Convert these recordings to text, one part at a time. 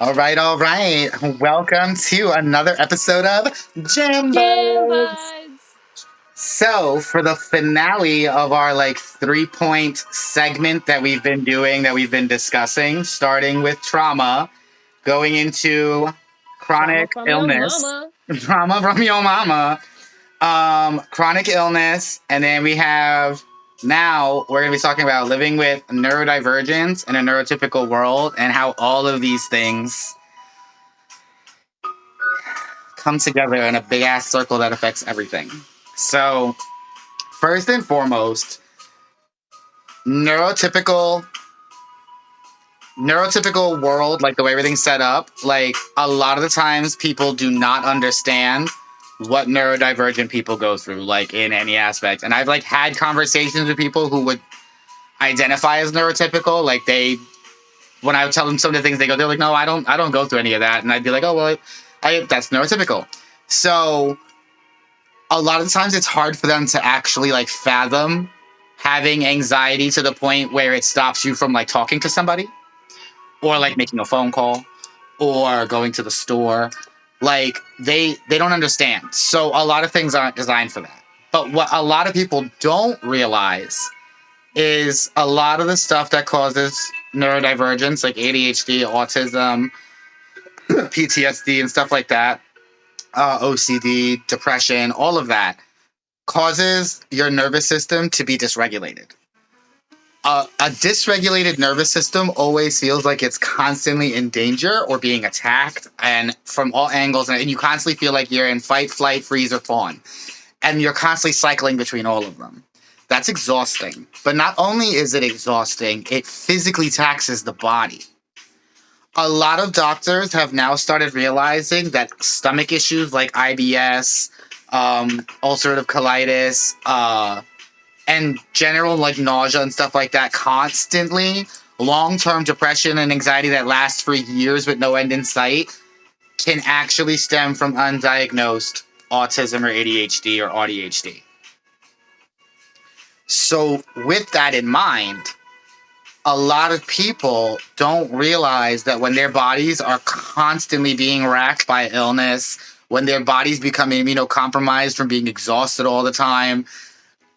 All right, all right. Welcome to another episode of Jam Jambos. buds. So, for the finale of our 3 point segment that we've been doing, that we've been discussing, starting with trauma, going into Trauma chronic from your illness, mama. trauma from your mama, chronic illness, and then we have now we're going to be talking about living with neurodivergence in a neurotypical world and how all of these things come together in a big ass circle that affects everything. So, first and foremost, neurotypical neurotypical world, like the way everything's set up, like a lot of the times people do not understand what neurodivergent people go through, like in any aspect. And I've had conversations with people who would identify as neurotypical, like they when I would tell them some of the things they're like, no, I don't go through any of that. And I'd be like, oh well, that's neurotypical. So a lot of times it's hard for them to actually fathom having anxiety to the point where it stops you from talking to somebody or making a phone call or going to the store. They don't understand. So a lot of things aren't designed for that. But what a lot of people don't realize is a lot of the stuff that causes neurodivergence, like ADHD, autism, PTSD, and stuff like that, OCD, depression, all of that causes your nervous system to be dysregulated. A dysregulated nervous system always feels like it's constantly in danger or being attacked, and from all angles, and you constantly feel like you're in fight, flight, freeze, or fawn, and you're constantly cycling between all of them. That's exhausting. But not only is it exhausting, it physically taxes the body. A lot of doctors have now started realizing that stomach issues like IBS, ulcerative colitis, and general nausea and stuff like that constantly, long-term depression and anxiety that lasts for years with no end in sight, can actually stem from undiagnosed autism or ADHD or ADHD. So, with that in mind, a lot of people don't realize that when their bodies are constantly being racked by illness, when their bodies become immunocompromised from being exhausted all the time,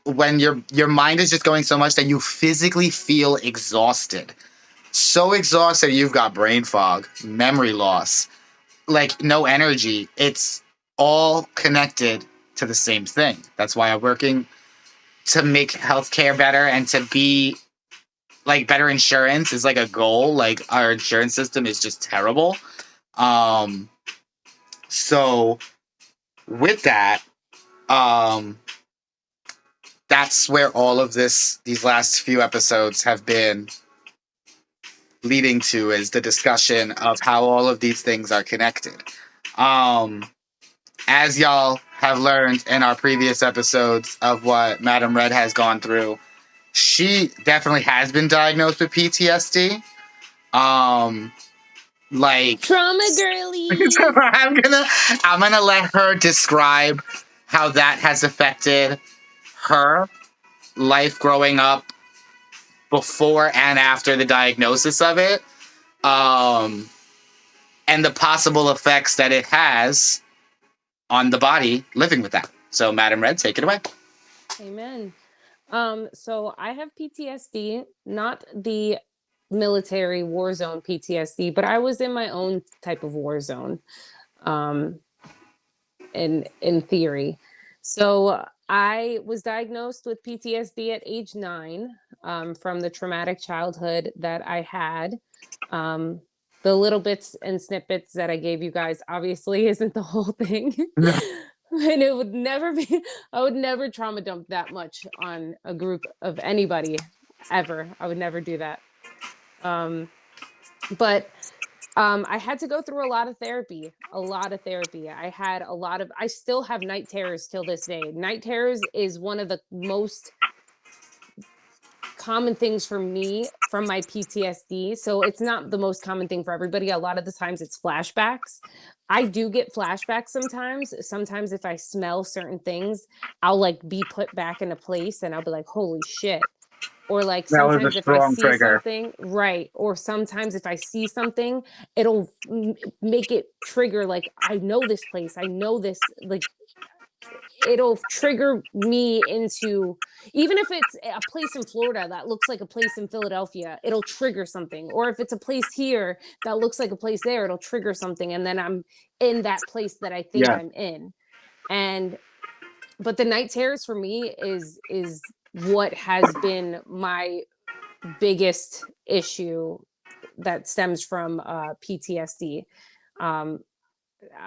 when your mind is just going so much that you physically feel exhausted. So exhausted you've got brain fog, memory loss, no energy. It's all connected to the same thing. That's why I'm working to make healthcare better and to be better insurance is a goal. Our insurance system is just terrible. Um so with that, um that's where all of these last few episodes have been leading to, is the discussion of how all of these things are connected. Um as y'all have learned in our previous episodes of what Madam Red has gone through, she definitely has been diagnosed with PTSD. Um, like Trauma girlies. I'm gonna let her describe how that has affected her life growing up before and after the diagnosis of it, um, and the possible effects that it has on the body living with that. So, Madam Red, take it away. Amen. So I have PTSD, not the military war zone PTSD, but I was in my own type of war zone, um, in theory. So I was diagnosed with PTSD at age 9, from the traumatic childhood that I had. Um, the little bits and snippets that I gave you guys obviously isn't the whole thing. And it would never be, I would never trauma dump that much on a group of anybody ever. I would never do that. Um, but I had to go through a lot of therapy, a lot of therapy. I still have night terrors till this day. Night terrors is one of the most common things for me from my PTSD. So it's not the most common thing for everybody. A lot of the times it's flashbacks. I do get flashbacks sometimes. Sometimes if I smell certain things, I'll be put back into place and I'll be like, holy shit. Or like That was a sometimes if I strong see trigger. something, right? Or sometimes if I see something, it'll make it trigger like I know this place, I know this, like it'll trigger me into, even if it's a place in Florida that looks like a place in Philadelphia, it'll trigger something. Or if it's a place here that looks like a place there, it'll trigger something, and then I'm in that place that I think Yeah. I'm in. And but the night terrors for me is what has been my biggest issue that stems from PTSD. Um,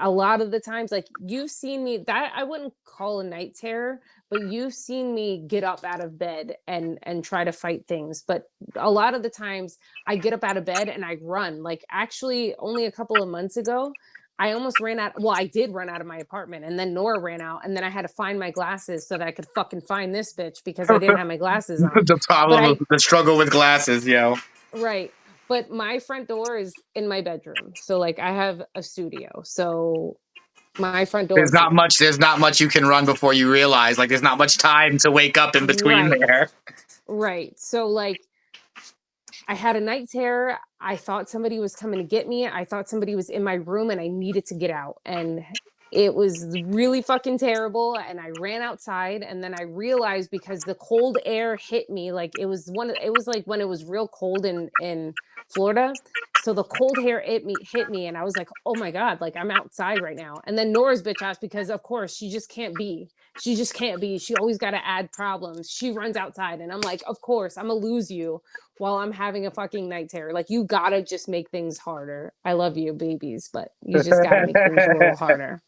a lot of the times, like you've seen me, that I wouldn't call a night terror, but you've seen me get up out of bed and try to fight things. But a lot of the times I get up out of bed and I run. Like actually only a couple of months ago, I almost ran out. Well, I did run out of my apartment, and then Nora ran out, and then I had to find my glasses so that I could fucking find this bitch because I didn't have my glasses on. The But problem, the struggle with glasses, yo. right. But my front door is in my bedroom. So like I have a studio. So my front door There's is not here. much. There's not much you can run before you realize. Like, there's not much time to wake up in between Right. there. Right. So like I had a night terror. I thought somebody was coming to get me. I thought somebody was in my room and I needed to get out. And it was really fucking terrible. And I ran outside, and then I realized because the cold air hit me, like it was like when it was real cold in Florida. So the cold air hit me, and I was like, oh my God, like I'm outside right now. And then Nora's bitch ass, because of course she just can't be. She just can't be. She always got to add problems. She runs outside, and I'm like, of course, I'm gonna lose you while I'm having a fucking night terror. Like, you gotta just make things harder. I love you, babies, but you just gotta make things a little harder.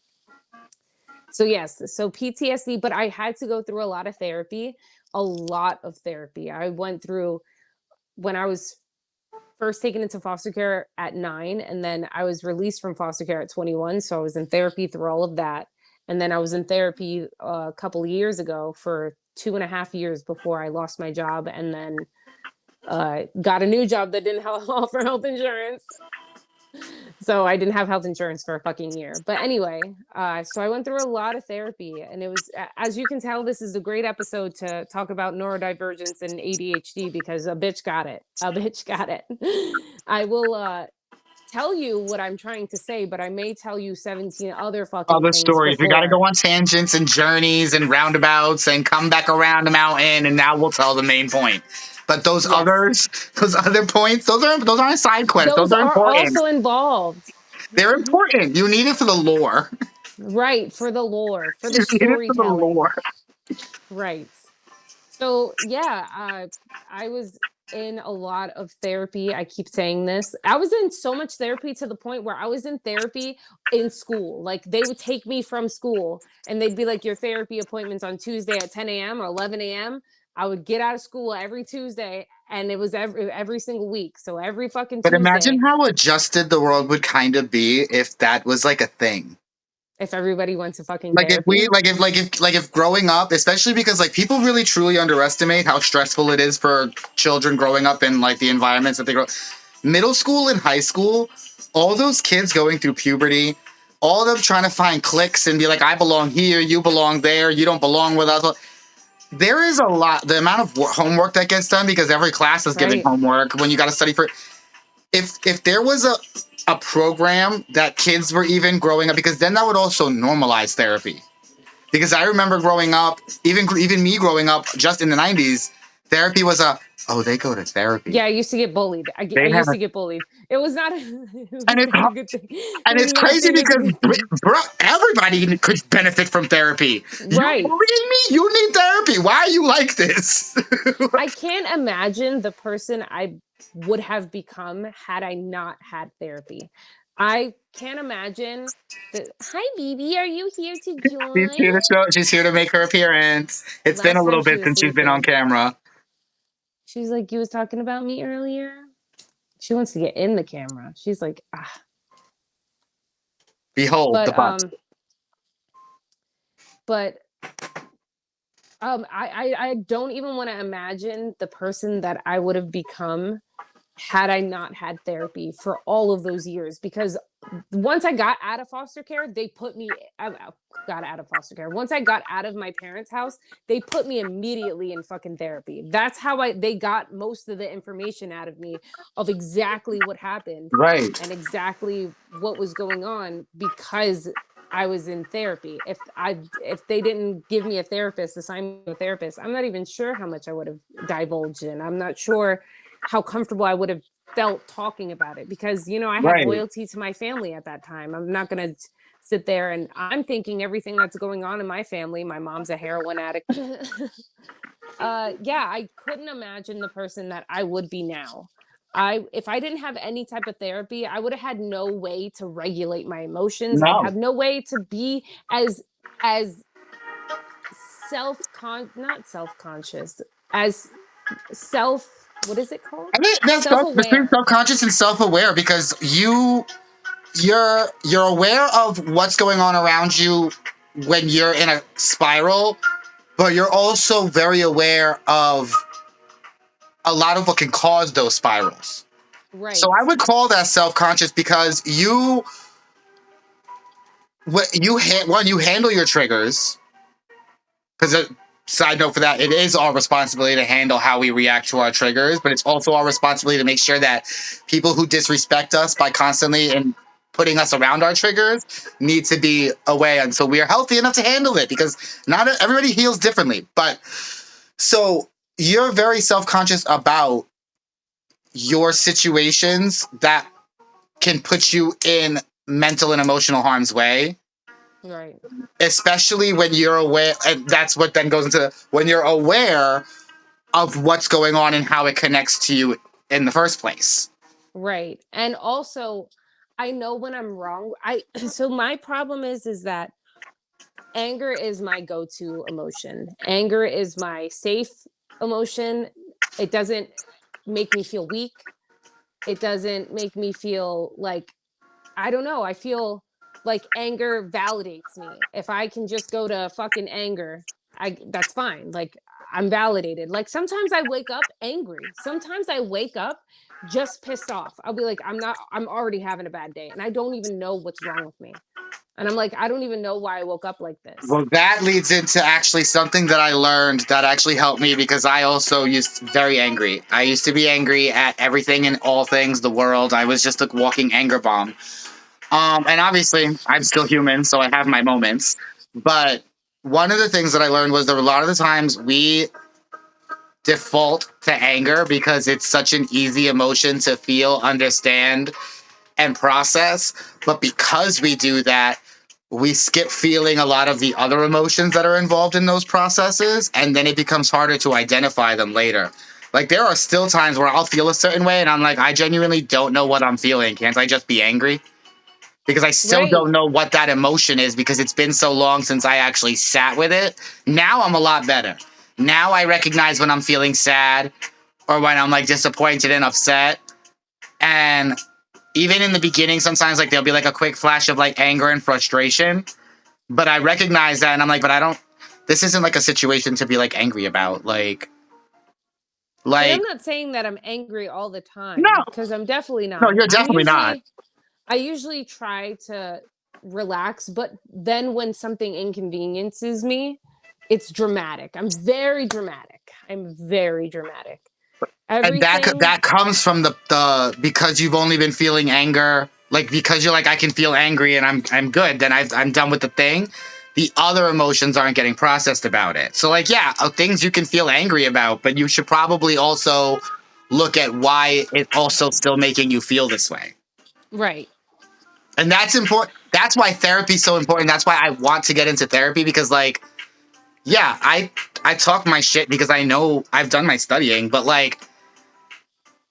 So, yes, so PTSD, but I had to go through a lot of therapy, a lot of therapy. I went through when I was first taken into foster care at 9, and then I was released from foster care at 21. So I was in therapy through all of that. And then I was in therapy a couple of years ago for 2.5 years before I lost my job, and then got a new job that didn't offer health insurance. So I didn't have health insurance for a fucking year. But anyway, so I went through a lot of therapy, and it was, as you can tell, this is a great episode to talk about neurodivergence and ADHD because a bitch got it. A bitch got it. I will tell you what I'm trying to say, but I may tell you 17 other fucking Other things stories. We got to go before. on tangents and journeys and roundabouts and come back around the mountain, and now we'll tell the main point. But Yes. those other points, those aren't side quests. Those Those are are important. also involved. They're important. You need it for the lore. Right, for the lore, for the You need it for the storytelling. lore. Right. So yeah, I was in a lot of therapy. I keep saying this. I was in so much therapy to the point where I was in therapy in school. Like they would take me from school and they'd be like, your therapy appointment's on Tuesday at 10 a.m. or 11 a.m. I would get out of school every Tuesday, and it was every single week. So every fucking But imagine Tuesday, how adjusted the world would kind of be if that was like a thing. if everybody went to fucking Like if we therapy. like if growing up, especially because like people really truly underestimate how stressful it is for children growing up in like the environments that they grow. Middle school and high school, all those kids going through puberty, all of them trying to find cliques and be like, I belong here, you belong there, you don't belong with us. There is a lot. The amount of homework that gets done because every class is giving Right. homework when you got to study for. If there was a program that kids were even growing up, because then that would also normalize therapy. Because I remember growing up, even me growing up, just in the '90s, therapy was they go to therapy. Yeah, I used to get bullied. I They have used a, to get bullied. It was not. It and was it's not a good thing. It and was it's not a crazy thing as a because kid. bro, everybody could benefit from therapy. You Right. bullying me? You need therapy. Why are you like this? I can't imagine the person I would have become had I not had therapy. I can't imagine that. Hi, BB. Are you here to She's join? here to show. She's here to make her appearance. It's been a Last little time she bit was since she's been on sleeping. camera. She's like, you was talking about me earlier. She wants to get in the camera. She's like, ah. Behold the But butt. but I don't even want to imagine the person that I would have become had I not had therapy for all of those years, because once I got out of foster care, they put me I got out of foster care. Once I got out of my parents' house, they put me immediately in fucking therapy. That's how they got most of the information out of me of exactly what happened Right. and exactly what was going on because I was in therapy. If they didn't give me a therapist, assign me a therapist, I'm not even sure how much I would have divulged in. I'm not sure how comfortable I would have felt talking about it because I had Right. loyalty to my family at that time. I'm not going to sit there and I'm thinking everything that's going on in my family. My mom's a heroin addict. Yeah, I couldn't imagine the person that I would be now. If I didn't have any type of therapy, I would have had no way to regulate my emotions. I'd No. have no way to be as not self-conscious, as what is it called? I mean, that's between Self-aware. subconscious and self-aware because you're aware of what's going on around you when you're in a spiral, but you're also very aware of a lot of what can cause those spirals. So Right. I would call that self-conscious because you handle your triggers. Because a side note for that, it is our responsibility to handle how we react to our triggers, but it's also our responsibility to make sure that people who disrespect us by constantly and putting us around our triggers need to be away until we are healthy enough to handle it. Because not everybody heals differently. But so you're very self-conscious about your situations that can put you in mental and emotional harm's way, Right. especially when you're aware. And that's what then goes into when you're aware of what's going on and how it connects to you in the first place. Right. And also, I know when I'm wrong. So my problem is that anger is my go-to emotion. Anger is my safe emotion. It doesn't make me feel weak. It doesn't make me feel like, I don't know. I feel like anger validates me. If I can just go to fucking anger, that's fine. Like I'm validated. Like sometimes I wake up angry. Sometimes I wake up just pissed off. I'll be like, I'm already having a bad day and I don't even know what's wrong with me. And I'm like, I don't even know why I woke up like this. Well, that leads into actually something that I learned that actually helped me because I also used very angry. I used to be angry at everything and all things, the world. I was just a walking anger bomb. And obviously, I'm still human, so I have my moments. But one of the things that I learned was that a lot of the times we default to anger because it's such an easy emotion to feel, understand, and process. But because we do that, we skip feeling a lot of the other emotions that are involved in those processes, and then it becomes harder to identify them later. Like there are still times where I'll feel a certain way, and I'm like, I genuinely don't know what I'm feeling. Can't I just be angry? Because I still don't Right. know what that emotion is because it's been so long since I actually sat with it. Now I'm a lot better. Now I recognize when I'm feeling sad or when I'm like disappointed and upset. And even in the beginning, sometimes like there'll be like a quick flash of like anger and frustration. But I recognize that and I'm like, but I don't, this isn't like a situation to be like angry about. And Like, I'm not saying that I'm angry all the no, time because I'm definitely no, not. you're definitely not. I usually try to relax, but then when something inconveniences me, it's dramatic. I'm very dramatic. I'm very dramatic. And Everything, that comes from the because you've only been feeling anger, like because you're like I can feel angry and I'm good, then I'm done with the thing. The other emotions aren't getting processed about it. So like yeah, things you can feel angry about, but you should probably also look at why it's also still making you feel this way. right. And that's important. That's why therapy is so important. That's why I want to get into therapy because like yeah, I talk my shit because I know I've done my studying, but like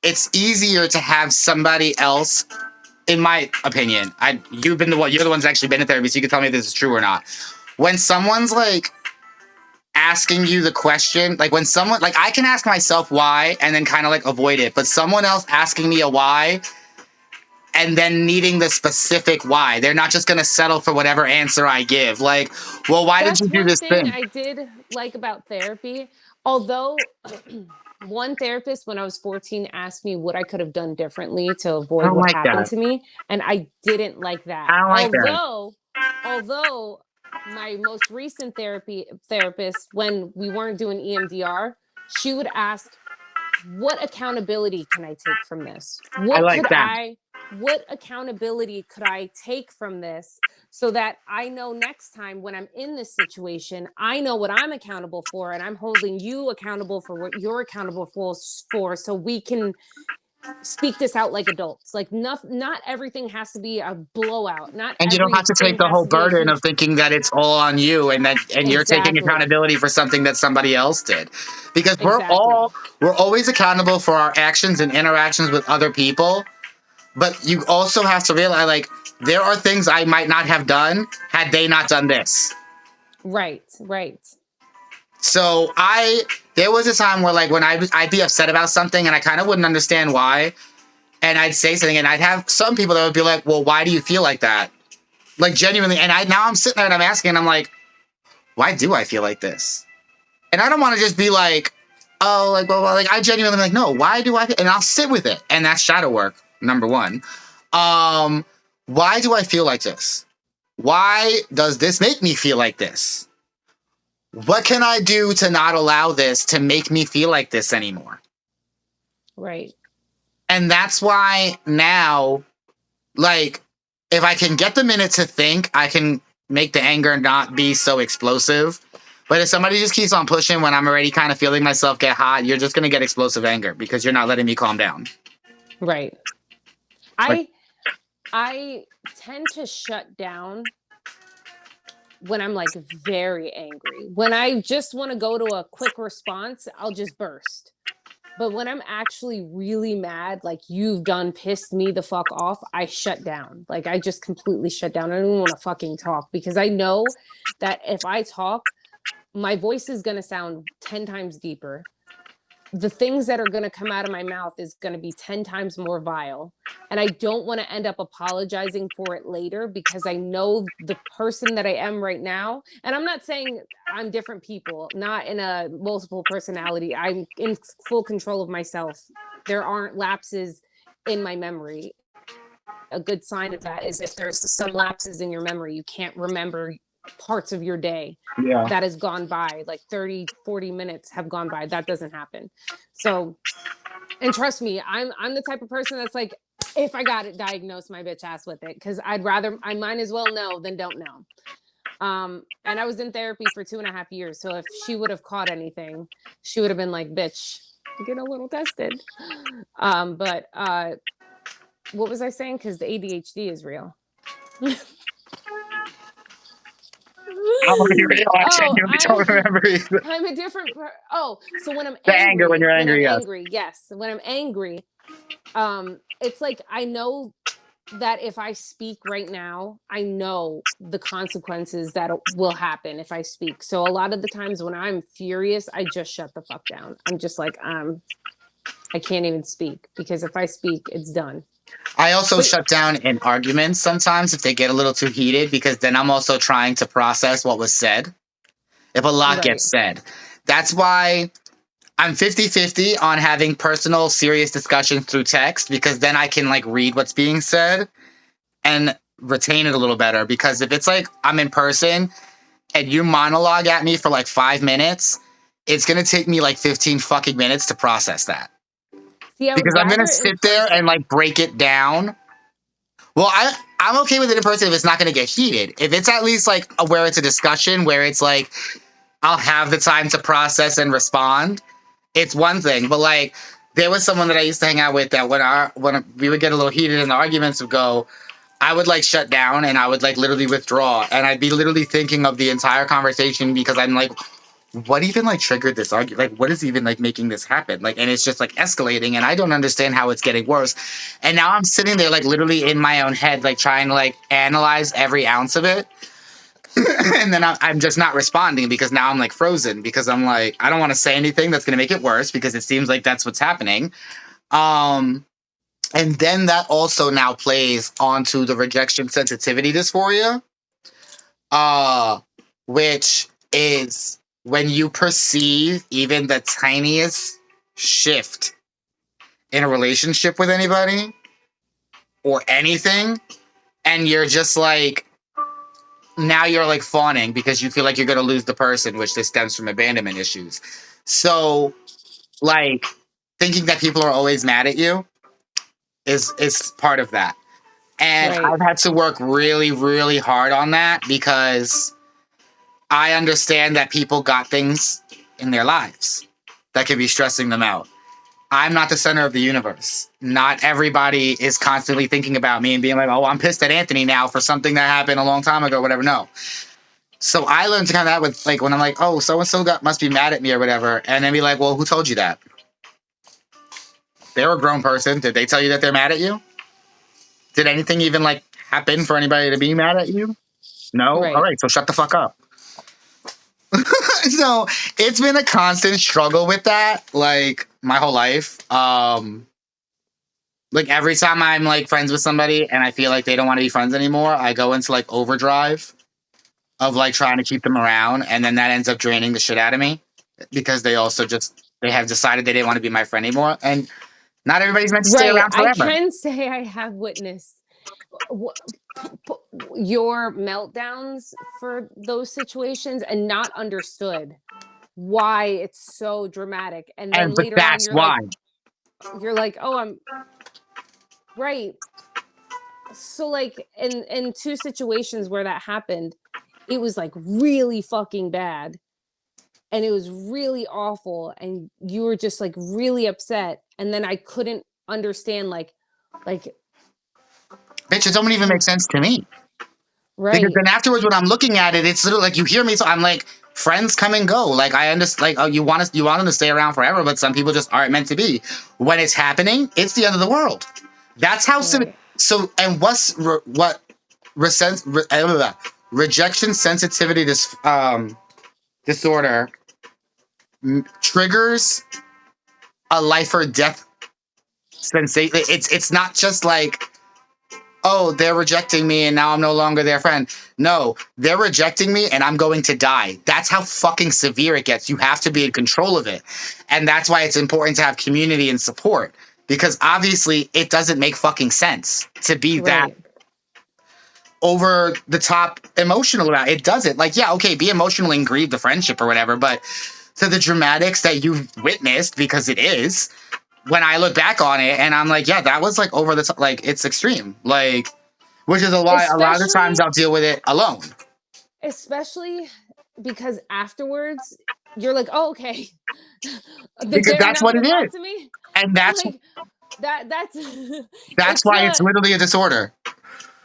it's easier to have somebody else, in my opinion. You're the one's actually been in therapy, so you can tell me if this is true or not. When someone's like asking you the question, like when someone like I can ask myself why and then kind of like avoid it, but someone else asking me a why and then needing the specific why. They're not just gonna settle for whatever answer I give. Like, well, why did you That's do one this thing thing? I did like about therapy. Although One therapist when I was 14 asked me what I could have done differently to I avoid don't what like happened that. to me, and I didn't like that. I don't like that. Although my most recent therapist, when we weren't doing EMDR, she would ask, what accountability can I take from this? I like that. What accountability could I take from this so that I know next time when I'm in this situation, I know what I'm accountable for and I'm holding you accountable for what you're accountable for so we can speak this out like adults. Like not everything has to be a blowout. Not And you don't have to everything take the has whole to be a burden huge. of thinking that it's all on you and you're taking Exactly. accountability for something that somebody else did. Because Exactly. we're always accountable for our actions and interactions with other people, but you also have to realize like there are things I might not have done had they not done this. Right. Right. So there was a time where like when I'd be upset about something and I kind of wouldn't understand why, and I'd say something and I'd have some people that would be like, "Well, why do you feel like that?" Like genuinely, and now I'm sitting there and I'm asking, and I'm like, "Why do I feel like this?" And I don't want to just be like, "Oh, like well, like I genuinely am like, no, why do I?" And I'll sit with it, and that's shadow work number one. Um, why do I feel like this? Why does this make me feel like this? What can I do to not allow this to make me feel like this anymore? Right. And that's why now, like, if I can get the minute to think, I can make the anger not be so explosive. But if somebody just keeps on pushing when I'm already kind of feeling myself get hot, you're just going to get explosive anger because you're not letting me calm down. Right. Like, I tend to shut down when I'm like very angry. When I just want to go to a quick response, I'll just burst. But when I'm actually really mad, like you've done pissed me the fuck off, I shut down. Like I just completely shut down. I don't want to fucking talk because I know that if I talk, my voice is going to sound 10 times deeper. The things that are going to come out of my mouth is going to be 10 times more vile. And I don't want to end up apologizing for it later because I know the person that I am right now. And I'm not saying I'm different people, not in a multiple personality. I'm in full control of myself. There aren't lapses in my memory. A good sign of that is if there's some lapses in your memory, you can't remember parts of your day yeah. that has gone by, like 30-40 minutes have gone by. That doesn't happen. So, and trust me, I'm the type of person that's like, if I got it diagnosed my bitch ass with it, because I might as well know than don't know. And I was in therapy for 2.5 years, so if she would have caught anything, she would have been like, bitch, get a little tested. But what was I saying? Because the ADHD is real. How are you real? I Oh, genuinely don't remember either. I'm a different. So when I'm The anger when angry, you're angry, yes. yes, when I'm angry, it's like I know that if I speak right now, I know the consequences that will happen if I speak. So a lot of the times when I'm furious, I just shut the fuck down. I'm just like, I can't even speak because if I speak, it's done. I also But shut down in arguments sometimes if they get a little too heated because then I'm also trying to process what was said. If a lot right, gets said, that's why I'm 50-50 on having personal, serious discussions through text because then I can like read what's being said and retain it a little better. Because if it's like I'm in person and you monologue at me for like 5 minutes, it's going to take me like 15 fucking minutes to process that. see, I would Because I'm going to rather in sit there and person. like break it down. Well, I'm okay with it in person if it's not going to get heated. If it's at least like where it's a discussion, where it's like I'll have the time to process and respond, it's one thing. But like there was someone that I used to hang out with that when we would get a little heated and the arguments would go, I would like shut down and I would like literally withdraw and I'd be literally thinking of the entire conversation because I'm like, what even like triggered this argument? Like, what is even like making this happen? Like, and it's just like escalating, and I don't understand how it's getting worse. And now I'm sitting there like literally in my own head, like trying to like analyze every ounce of it. And then I'm just not responding because now I'm like frozen because I'm like, I don't want to say anything that's going to make it worse because it seems like that's what's happening. Um, and then that also now plays onto the rejection sensitivity dysphoria, uh, which is when you perceive even the tiniest shift in a relationship with anybody or anything, and you're just like, now you're like fawning because you feel like you're going to lose the person, which this stems from abandonment issues. So, like, thinking that people are always mad at you is part of that. And Right. I've had to work really, really hard on that because I understand that people got things in their lives that can be stressing them out. I'm not the center of the universe. Not everybody is constantly thinking about me and being like, oh, I'm pissed at Anthony now for something that happened a long time ago, whatever. No. So I learned to kind of that with, like, when I'm like, oh, so and so must be mad at me or whatever, and then be like, well, who told you that? They're a grown person. Did they tell you that they're mad at you? Did anything even like happen for anybody to be mad at you? No. All Right. right, so shut the fuck up. So it's been a constant struggle with that, like my whole life. Like every time I'm like friends with somebody and I feel like they don't want to be friends anymore, I go into like overdrive of like trying to keep them around, and then that ends up draining the shit out of me because they have decided they didn't want to be my friend anymore, and not everybody's meant to stay Right. around I forever. can say I have witnessed your meltdowns for those situations and not understood why it's so dramatic. And then But later on, that's why. you're like, oh, I'm right. So like in two situations where that happened, it was like really fucking bad and it was really awful and you were just like really upset and then I couldn't understand like Bitch, it don't even make sense to me. Because right. then afterwards, when I'm looking at it, it's literally like you hear me. So I'm like, friends come and go. Like I understand. Like, oh, you want them to stay around forever, but some people just aren't meant to be. When it's happening, it's the end of the world. That's how. Right. So and rejection sensitivity disorder triggers a life or death sensation. It's not just like, oh, they're rejecting me and now I'm no longer their friend. No, they're rejecting me and I'm going to die. That's how fucking severe it gets. You have to be in control of it. And that's why it's important to have community and support, because obviously it doesn't make fucking sense to be that Right. over the top emotional about it. It doesn't. Like, yeah, okay, be emotional and grieve the friendship or whatever, but to the dramatics that you've witnessed, because it is, when I look back on it and I'm like, yeah, that was like over the top, like it's extreme. Like, which is a lot of the times Especially I'll deal with it alone. especially because afterwards you're like, oh, okay. Because They're that's not what gonna it talk is. to me. And Like that's that's it's why it's literally a disorder.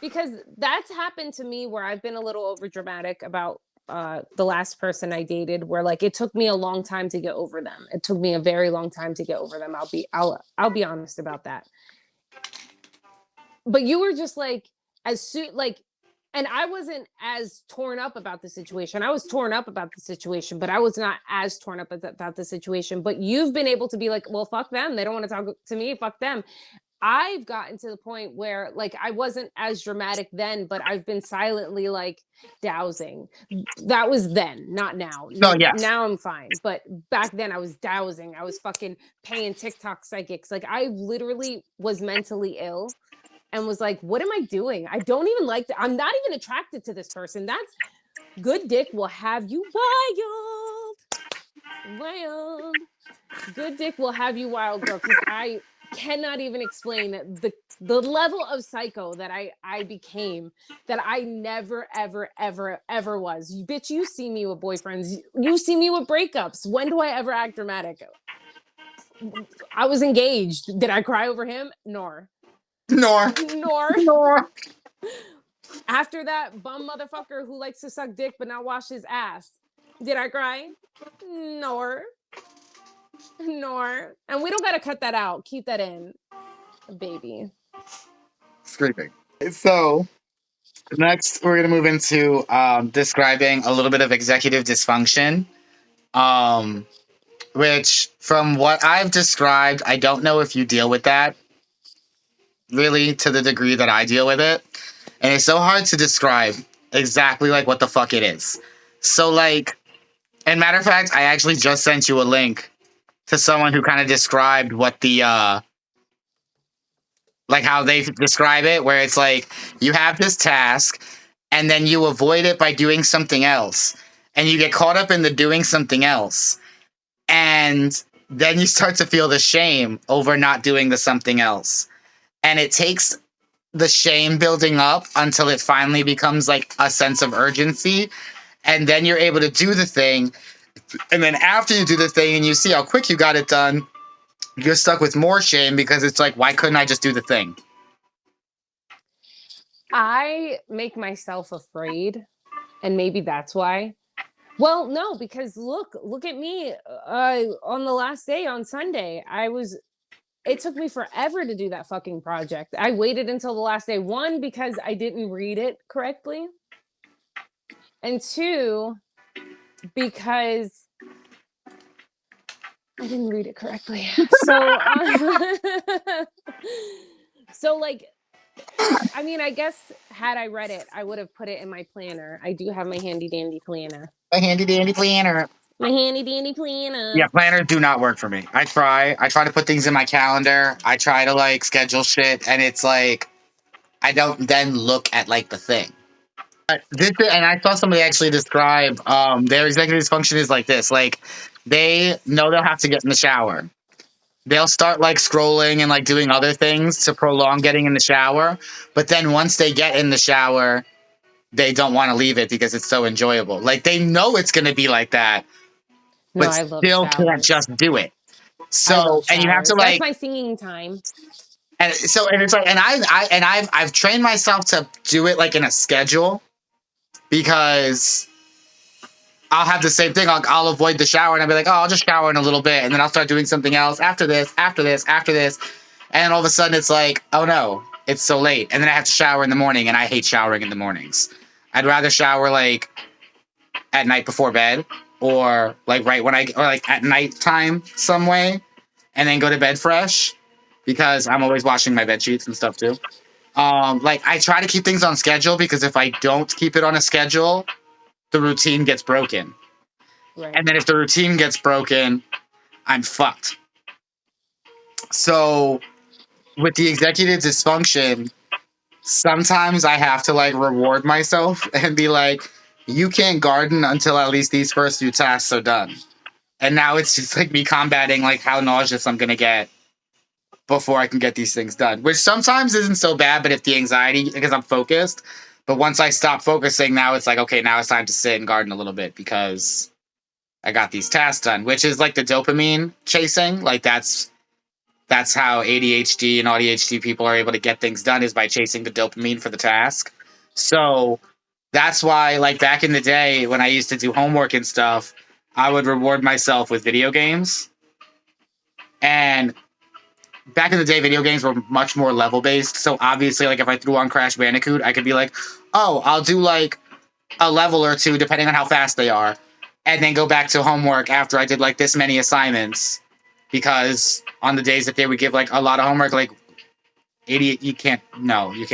because that's happened to me where I've been a little over dramatic about the last person I dated where like it took me a long time to get over them. It took me a very long time to get over them. I'll be honest about that. But you were just like as soon like and I wasn't as torn up about the situation. I was torn up about the situation, but I was not as torn up about the situation. But you've been able to be like, well, fuck them. They don't want to talk to me. Fuck them. I've gotten to the point where like I wasn't as dramatic then, but I've been silently like dowsing. That was then, not now. No, yes. Now I'm fine. But back then I was dowsing. I was fucking paying TikTok psychics. Like I literally was mentally ill and was like, what am I doing? I don't even like that. I'm not even attracted to this person. That's good dick will have you wild. Wild. Good dick will have you wild, girl. Cause I cannot even explain the level of psycho that I became that I never, ever, ever, ever was. You bitch, you see me with boyfriends, you see me with breakups. When do I ever act dramatic? I was engaged. Did I cry over him? Nor. Nor. Nor. Nor. After that bum motherfucker who likes to suck dick but not wash his ass. Did I cry? Nor. Nor. And we don't gotta cut that out. Keep that in. Baby. Screaming. So next we're gonna move into describing a little bit of executive dysfunction. Which from what I've described, I don't know if you deal with that really to the degree that I deal with it. And it's so hard to describe exactly like what the fuck it is. So like, and matter of fact, I actually just sent you a link to someone who kind of described what the like how they describe it, where it's like you have this task and then you avoid it by doing something else, and you get caught up in the doing something else, and then you start to feel the shame over not doing the something else, and it takes the shame building up until it finally becomes like a sense of urgency, and then you're able to do the thing, and then after you do the thing and you see how quick you got it done, you're stuck with more shame because it's like, why couldn't I just do the thing? I make myself afraid, and maybe that's why. Well, no, because look at me. On the last day on Sunday, it took me forever to do that fucking project. I waited until the last day. One, because I didn't read it correctly. And two, because I didn't read it correctly. So, so like, I mean, I guess had I read it, I would have put it in my planner. I do have my handy dandy planner. A handy dandy planner. My handy dandy planner. Yeah, planners do not work for me. I try to put things in my calendar. I try to like schedule shit, and it's like I don't then look at like the thing. And I saw somebody actually describe their executive dysfunction is like this. Like they know they'll have to get in the shower. They'll start like scrolling and like doing other things to prolong getting in the shower. But then once they get in the shower, they don't want to leave it because it's so enjoyable. Like they know it's going to be like that, No, but I love still can't showers. just do it. I So, love and you have showers. to That's like, my singing time. and so, and it's like, and I've trained myself to do it like in a schedule because I'll have the same thing. I'll avoid the shower and I'll be like, oh, I'll just shower in a little bit. And then I'll start doing something else after this, after this, after this. And all of a sudden it's like, oh no, it's so late. And then I have to shower in the morning, and I hate showering in the mornings. I'd rather shower like at night before bed, or like right when or like at nighttime some way, and then go to bed fresh because I'm always washing my bed sheets and stuff too. Like I try to keep things on schedule because if I don't keep it on a schedule, the routine gets broken. Right. And then if the routine gets broken, I'm fucked. So with the executive dysfunction, sometimes I have to like reward myself and be like, you can't garden until at least these first few tasks are done. And now it's just like me combating like how nauseous I'm gonna get before I can get these things done. Which sometimes isn't so bad, but if the anxiety because I'm focused. But once I stop focusing, now it's like, okay, now it's time to sit and garden a little bit because I got these tasks done, which is like the dopamine chasing. Like that's how ADHD and ADHD people are able to get things done, is by chasing the dopamine for the task. So that's why, like back in the day when I used to do homework and stuff, I would reward myself with video games. And back in the day, video games were much more level based. So obviously, like if I threw on Crash Bandicoot, I could be like, oh, I'll do like a level or two depending on how fast they are, and then go back to homework after I did like this many assignments. Because on the days that they would give like a lot of homework, like you can't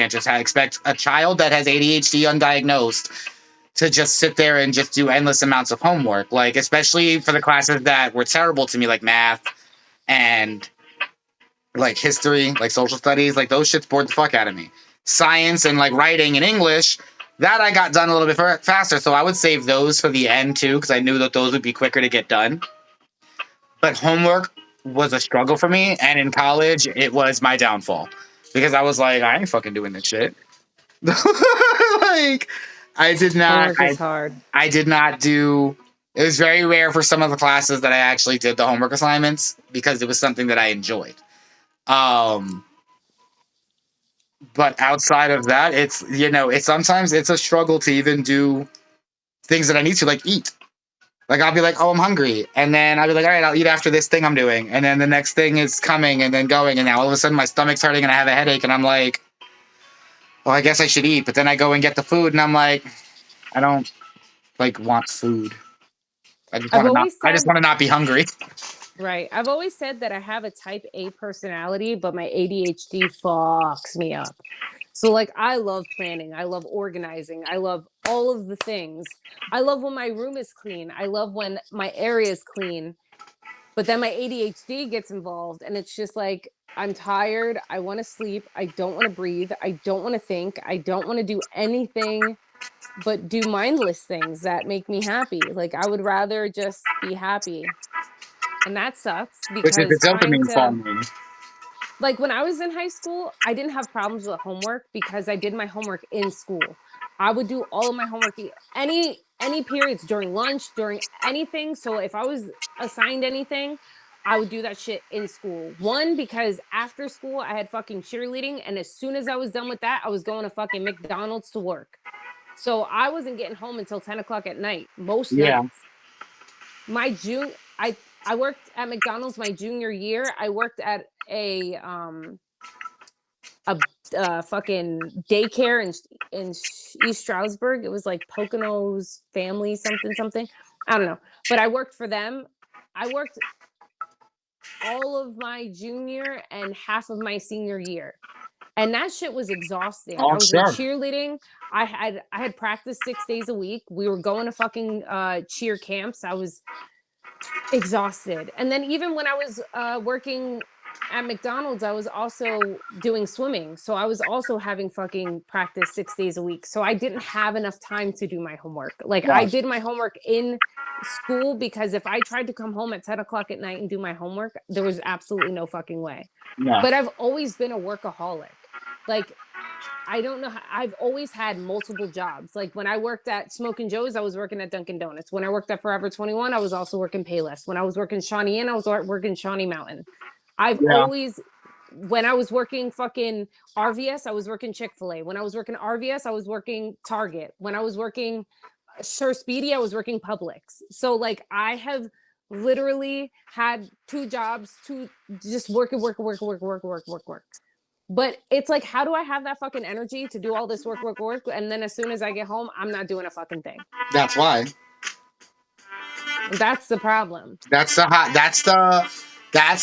just expect a child that has ADHD undiagnosed to just sit there and just do endless amounts of homework. Like especially for the classes that were terrible to me, like math and like history, like social studies, like those shits bored the fuck out of me. Science and like writing and English, that I got done a little bit faster. So I would save those for the end too, because I knew that those would be quicker to get done. But homework was a struggle for me, and in college, it was my downfall because I was like, I ain't fucking doing this shit. Like, I did not. Homework is hard. I did not do. It was very rare for some of the classes that I actually did the homework assignments because it was something that I enjoyed. But outside of that, it's it's sometimes it's a struggle to even do things that I need to, like eat. Like I'll be like, oh, I'm hungry, and then I'll be like, all right, I'll eat after this thing I'm doing, and then the next thing is coming, and then going, and now all of a sudden my stomach's hurting and I have a headache, and I'm like, well, I guess I should eat, but then I go and get the food, and I'm like, I don't like want food. I just want to not be hungry. Right. I've always said that I have a type A personality, but my ADHD fucks me up. So like I love planning, I love organizing, I love all of the things. I love when my room is clean. I love when my area is clean. But then my ADHD gets involved, and it's just like, I'm tired. I want to sleep. I don't want to breathe. I don't want to think. I don't want to do anything but do mindless things that make me happy. Like, I would rather just be happy. And that sucks Which is because the trying dopamine to, farming. like, when I was in high school, I didn't have problems with homework because I did my homework in school. I would do all of my homework any periods during lunch, during anything. So if I was assigned anything, I would do that shit in school. One, because after school I had fucking cheerleading, and as soon as I was done with that, I was going to fucking McDonald's to work. So I wasn't getting home until 10 o'clock at night, most Yeah. nights. My June, I worked at McDonald's my junior year. I worked at a fucking daycare in East Stroudsburg. It was like Pocono's family something something. I don't know, but I worked for them. I worked all of my junior and half of my senior year. And that shit was exhausting. Oh, I was in sure. cheerleading. I had practice 6 days a week. We were going to fucking cheer camps. I was exhausted. And then even when I was working at McDonald's, I was also doing swimming. So I was also having fucking practice 6 days a week. So I didn't have enough time to do my homework. Like, I Yeah. did my homework in school because if I tried to come home at 10 o'clock at night and do my homework, there was absolutely no fucking way. Yeah. But I've always been a workaholic. Like, I don't know. I've always had multiple jobs. Like, when I worked at Smokin' Joe's, I was working at Dunkin' Donuts. When I worked at Forever 21, I was also working Payless. When I was working Shawnee Inn, I was working Shawnee Mountain. I've Yeah. always, when I was working fucking RVS, I was working Chick-fil-A. When I was working RVS, I was working Target. When I was working Sure Speedy, I was working Publix. So, like, I have literally had two jobs, just work. But it's like, how do I have that fucking energy to do all this work? And then as soon as I get home, I'm not doing a fucking thing. That's why. That's the problem. That's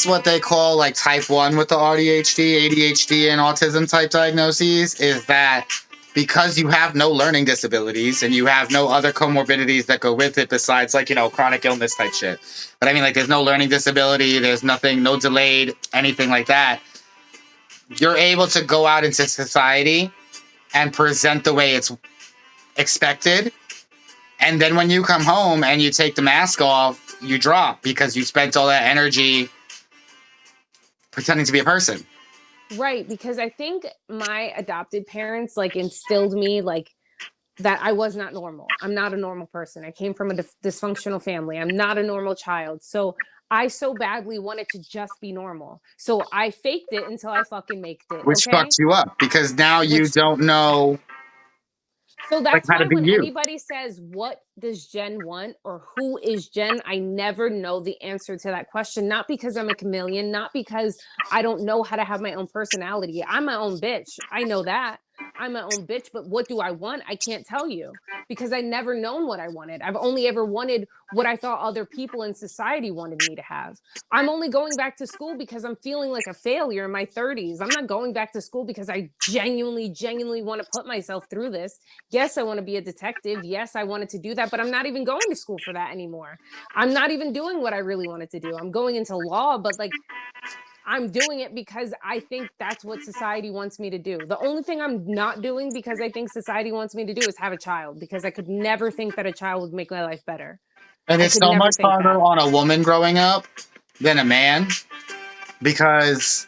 what they call like type 1 with the ADHD, and autism type diagnoses, is that because you have no learning disabilities and you have no other comorbidities that go with it besides, like, chronic illness type shit. But I mean, like, there's no learning disability, there's nothing, no delayed, anything like that. You're able to go out into society and present the way it's expected. And then when you come home and you take the mask off, you drop because you spent all that energy pretending to be a person. Right, because I think my adopted parents like instilled me like that I was not normal. I'm not a normal person. I came from a dysfunctional family. I'm not a normal child. So I so badly wanted to just be normal. So I faked it until I fucking made it. Which Okay. fucks you up because now you Which don't know, So like, that's how to why be when you. anybody says, what does Jen want or who is Jen, I never know the answer to that question. Not because I'm a chameleon, not because I don't know how to have my own personality. I'm my own bitch. I know that. I'm my own bitch, but what do I want? I can't tell you because I never known what I wanted. I've only ever wanted what I thought other people in society wanted me to have. I'm only going back to school because I'm feeling like a failure in my 30s. I'm not going back to school because I genuinely want to put myself through this. Yes, I want to be a detective. Yes, I wanted to do that, but I'm not even going to school for that anymore. I'm not even doing what I really wanted to do. I'm going into law, but like, I'm doing it because I think that's what society wants me to do. The only thing I'm not doing because I think society wants me to do is have a child, because I could never think that a child would make my life better. And I it's could so never much think harder that. on a woman growing up than a man because,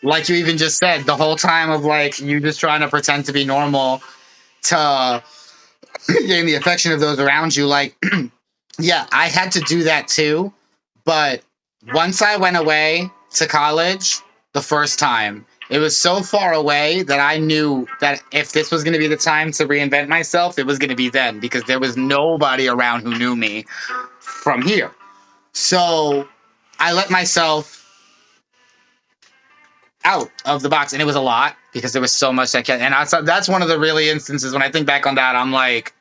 like you even just said, the whole time of like you just trying to pretend to be normal to gain the affection of those around you. Like, yeah, I had to do that too. But once I went away to college the first time, it was so far away that I knew that if this was going to be the time to reinvent myself, it was going to be then, because there was nobody around who knew me from here. So I let myself out of the box, and it was a lot because there was so much that can. And that's one of the really instances when I think back on that, I'm like,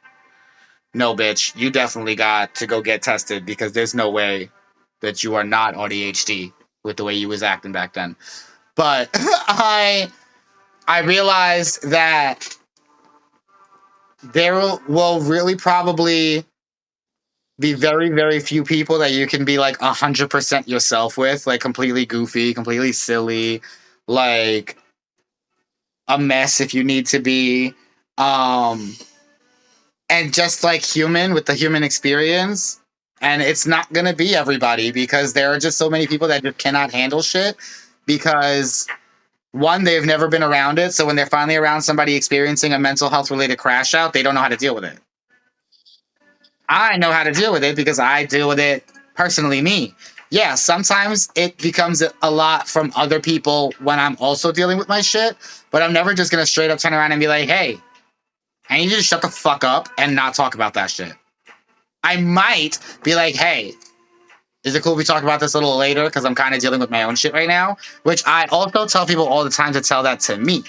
no, bitch, you definitely got to go get tested because there's no way that you are not ADHD with the way you was acting back then. But I realized that there will really probably the very, very few people that you can be like 100% yourself with, like completely goofy, completely silly, like a mess if you need to be, um, and just like human with the human experience. And it's not gonna be everybody because there are just so many people that just cannot handle shit because one, they've never been around it. So when they're finally around somebody experiencing a mental health related crash out, they don't know how to deal with it. I know how to deal with it because I deal with it personally, me. Yeah, sometimes it becomes a lot from other people when I'm also dealing with my shit, but I'm never just gonna straight up turn around and be like, hey, I need you to shut the fuck up and not talk about that shit. I might be like, hey, is it cool if we talk about this a little later? Because I'm kind of dealing with my own shit right now, which I also tell people all the time to tell that to me.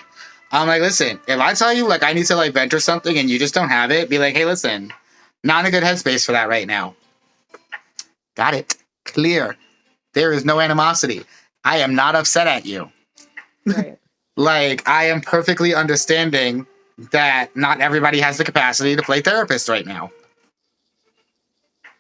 I'm like, listen, if I tell you like I need to like vent or something and you just don't have it, be like, hey, listen, not in a good headspace for that right now. Got it. Clear. There is no animosity. I am not upset at you. Right. Like, I am perfectly understanding that not everybody has the capacity to play therapist right now.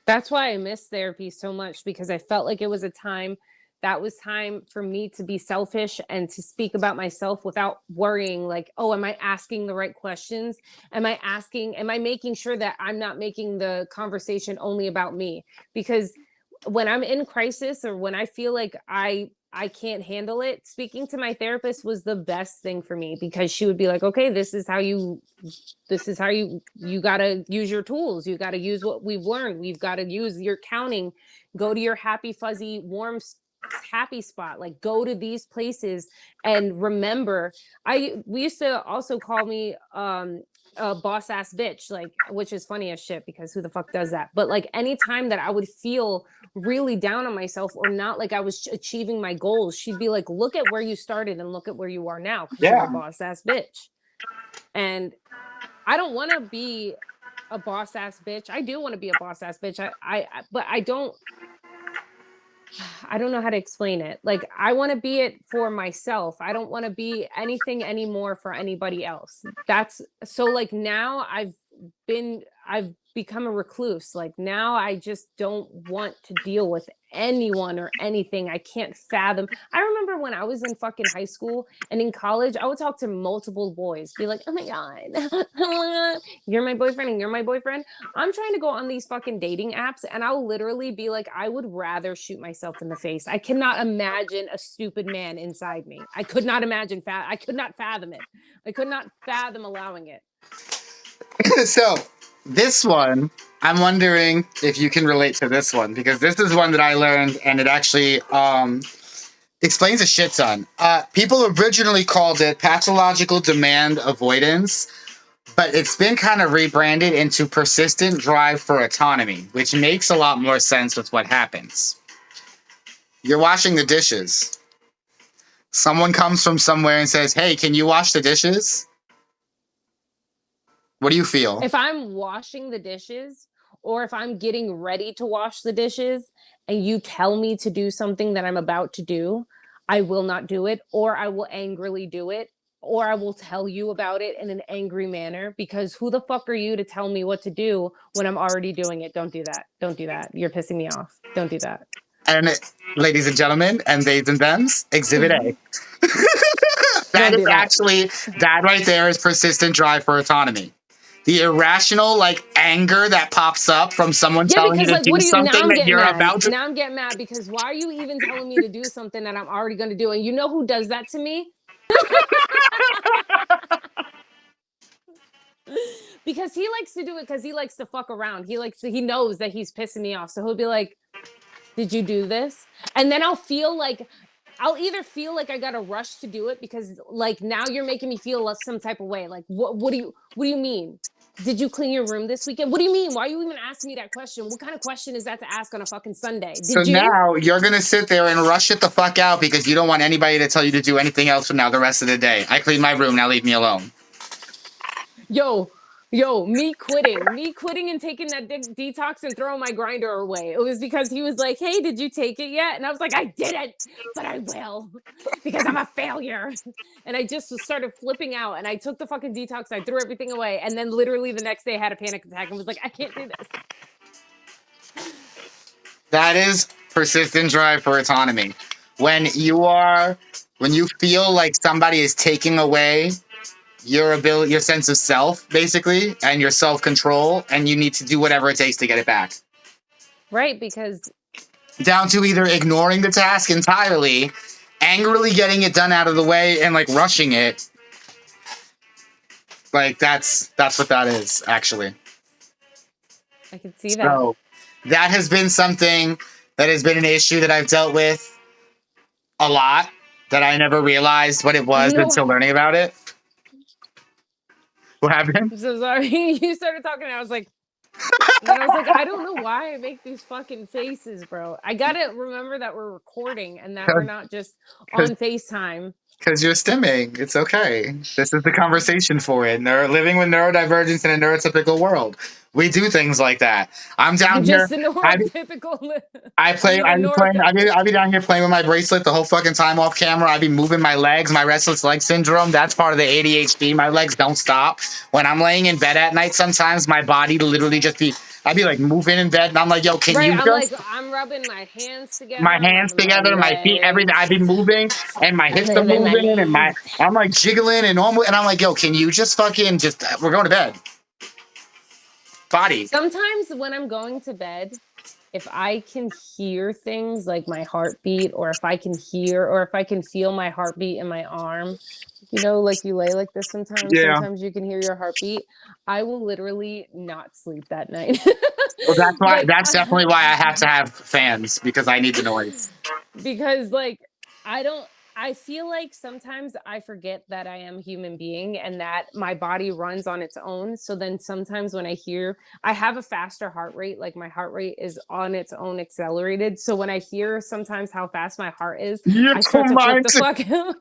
That's why I miss therapy so much, because I felt like it was a time that was time for me to be selfish and to speak about myself without worrying like, oh, am I asking the right questions? Am I making sure that I'm not making the conversation only about me? Because when I'm in crisis or when I feel like I can't handle it, speaking to my therapist was the best thing for me, because she would be like, okay, this is how you got to use your tools. You got to use what we've learned. We've got to use your counting. Go to your happy, fuzzy, warm, happy spot. Like, go to these places and remember. We used to also call me a boss ass bitch, like, which is funny as shit because who the fuck does that? But like, anytime that I would feel really down on myself or not like I was achieving my goals, she'd be like, look at where you started and look at where you are now, because you're a boss ass bitch. And I don't want to be a boss ass bitch. I do want to be a boss ass bitch. But I don't know how to explain it. Like, I want to be it for myself. I don't want to be anything anymore for anybody else. That's so, like, now I've become a recluse. Like, now I just don't want to deal with anyone or anything. I can't fathom. I remember when I was in fucking high school and in college, I would talk to multiple boys, be like, oh my God, you're my boyfriend and you're my boyfriend. I'm trying to go on these fucking dating apps and I'll literally be like, I would rather shoot myself in the face. I cannot imagine a stupid man inside me. I could not imagine I could not fathom it. I could not fathom allowing it. So, this one, I'm wondering if you can relate to this one because this is one that I learned and it actually explains a shit ton. People originally called it pathological demand avoidance, but it's been kind of rebranded into persistent drive for autonomy, which makes a lot more sense with what happens. You're washing the dishes. Someone comes from somewhere and says, hey, can you wash the dishes? What do you feel? If I'm washing the dishes or if I'm getting ready to wash the dishes and you tell me to do something that I'm about to do, I will not do it, or I will angrily do it, or I will tell you about it in an angry manner, because who the fuck are you to tell me what to do when I'm already doing it? Don't do that. Don't do that. You're pissing me off. Don't do that. And ladies and gentlemen, and theys and thems, Exhibit A. That Don't is do that. actually, that right there is persistent drive for autonomy. The irrational, like, anger that pops up from someone Yeah, telling you because to like, do what do you now? something I'm that getting you're mad. about to. Now I'm getting mad because why are you even telling me to do something that I'm already going to do? And you know who does that to me? Because he likes to do it because he likes to fuck around. He knows that he's pissing me off. So he'll be like, did you do this? And then I'll either feel like I got to rush to do it because like now you're making me feel some type of way. Like, what do you mean? Did you clean your room this weekend? What do you mean? Why are you even asking me that question? What kind of question is that to ask on a fucking Sunday? So Did you? now you're going to sit there and rush it the fuck out because you don't want anybody to tell you to do anything else from now the rest of the day. I cleaned my room, now leave me alone. Yo, me quitting and taking that detox and throwing my grinder away. It was because he was like, hey, did you take it yet? And I was like, I didn't, but I will because I'm a failure. And I just started flipping out and I took the fucking detox. I threw everything away. And then literally the next day I had a panic attack and was like, I can't do this. That is persistent drive for autonomy. When when you feel like somebody is taking away your ability, your sense of self, basically, and your self control, and you need to do whatever it takes to get it back. Right, because Down to either ignoring the task entirely, angrily getting it done out of the way, and like rushing it. Like that's what that is, actually. I can see that. So that has been something that has been an issue that I've dealt with a lot that I never realized what it was You know until what? learning about it. What happened? I'm so sorry. You started talking, and I was like, and then I was like, I don't know why I make these fucking faces, bro. I gotta remember that we're recording and that we're not just on FaceTime. Because you're stimming. It's okay. This is the conversation for it. Living with neurodivergence in a neurotypical world. We do things like that. I'm down Just here. the I, neurotypical. I I play. mean, I the be playing. neurotypical. I be down here playing with my bracelet the whole fucking time off camera. I be moving my legs. My restless leg syndrome. That's part of the ADHD. My legs don't stop. When I'm laying in bed at night, sometimes my body literally just be. I be like moving in bed, and I'm like, "Yo, can Right, you I'm like, just I'm rubbing my hands together. my I'm hands rubbing my together, my feet, everything? I legs. be moving, and my I'm hips are rubbing my moving, and legs. I'm like jiggling and almost, and I'm like, "Yo, can you just fucking just? We're going to bed, body." Sometimes when I'm going to bed, if I can hear things like my heartbeat, or if I can hear, or if I can feel my heartbeat in my arm, like you lay like this Yeah. sometimes you can hear your heartbeat. I will literally not sleep that night. Well, that's why. like, That's definitely why I have to have fans because I need the noise. because like I don't I feel like sometimes I forget that I am a human being and that my body runs on its own. So then sometimes when I have a faster heart rate, like my heart rate is on its own accelerated. So when I hear sometimes how fast my heart is, Yo, I start to flip mine, the fuck out.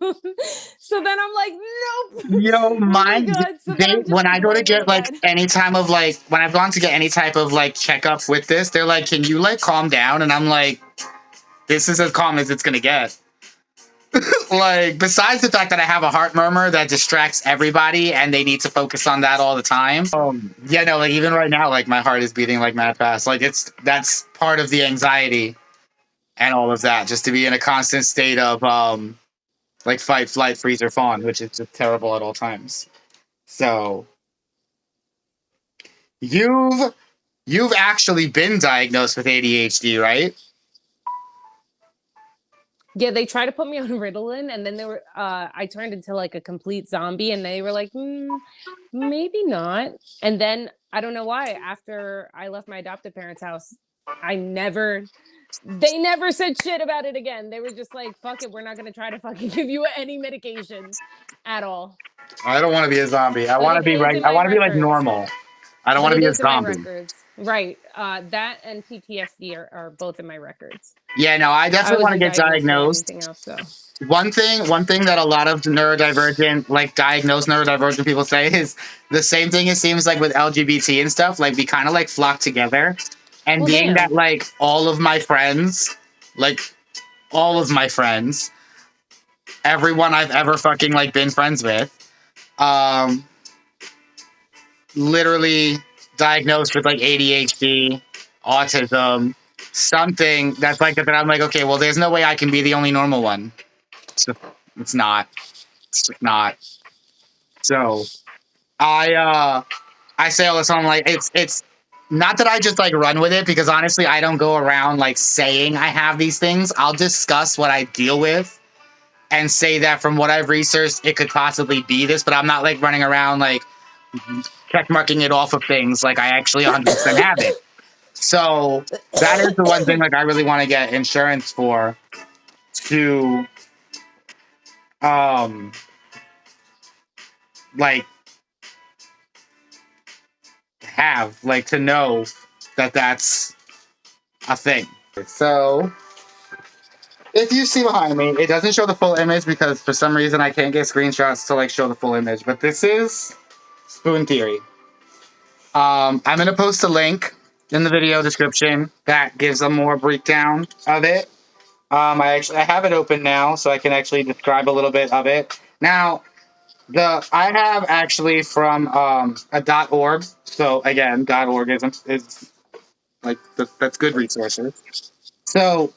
So then I'm like, nope. yo, Oh my mine. God. So then They I'm just when like I go to laying on get the like bed. any time of like when I've gone to get any type of like checkup with this, they're like, "Can you like calm down?" And I'm like, "This is as calm as it's gonna get." Like, besides the fact that I have a heart murmur that distracts everybody and they need to focus on that all the time. Yeah, no, like even right now, like my heart is beating like mad fast. Like that's part of the anxiety and all of that, just to be in a constant state of like fight, flight, freeze, or fawn, which is just terrible at all times. So you've you've actually been diagnosed with ADHD, right? Yeah, they tried to put me on Ritalin, and then I turned into like a complete zombie, and they were like, maybe not. And then I don't know why. After I left my adopted parents' house, I never, they never said shit about it again. They were just like, fuck it, we're not gonna try to fucking give you any medication at all. I don't want to be a zombie. But it is in I my want to be like records. normal. I don't But want to it be a is in my zombie. records. Right. That and PTSD are both in my records. Yeah, no, I I definitely want to wasn't get diagnosed with diagnosed. anything else though. One thing that a lot of neurodivergent, like diagnosed neurodivergent people say is the same thing. It seems like with LGBT and stuff, like we kind of like flock together, and Well, being that damn. like like all of my friends, everyone I've ever fucking like been friends with, um, literally diagnosed with like ADHD, autism, something that's like that. That I'm like, okay, well, there's no way I can be the only normal one. So it's not. It's just not. So I say all the time, like it's not that I just like run with it because honestly I don't go around like saying I have these things. I'll discuss what I deal with and say that from what I've researched it could possibly be this, but I'm not like running around like check marking it off of things like I actually 100% have it. So that is the one thing like I really want to get insurance for, to um like have like to know that that's a thing. So if you see behind me, it doesn't show the full image because for some reason I can't get screenshots to like show the full image. But this is Spoon Theory. I'm gonna post a link in the video description that gives a more breakdown of it. I have it open now, so I can actually describe a little bit of it. Now, I have actually from a .org. So again, .org is like that's good resources. So